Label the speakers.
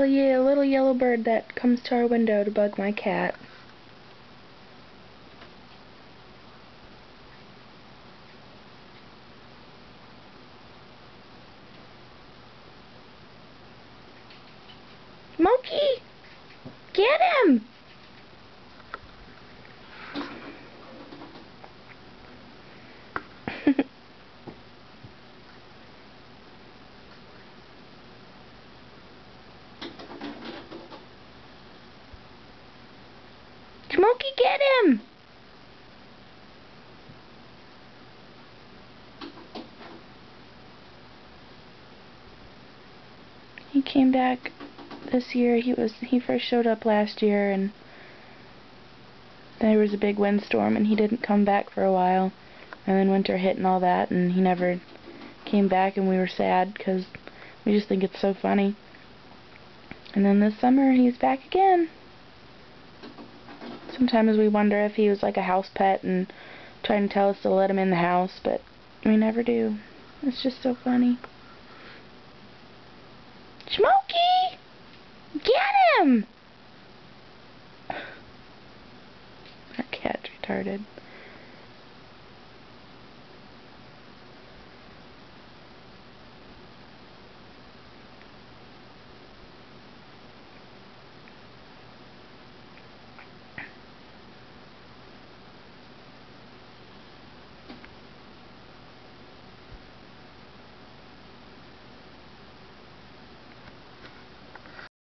Speaker 1: a little yellow bird that comes to our window to bug my cat. Smokey! Get him! Smokey, get him! He came back this year. He first showed up last year, and there was a big windstorm and he didn't come back for a while, and then winter hit and all that, and he never came back, and we were sad because we just think it's so funny. And then this summer he's back again. Sometimes we wonder if he was like a house pet and trying to tell us to let him in the house, but we never do. It's just so funny. Smokey! Get him! Our cat's retarded.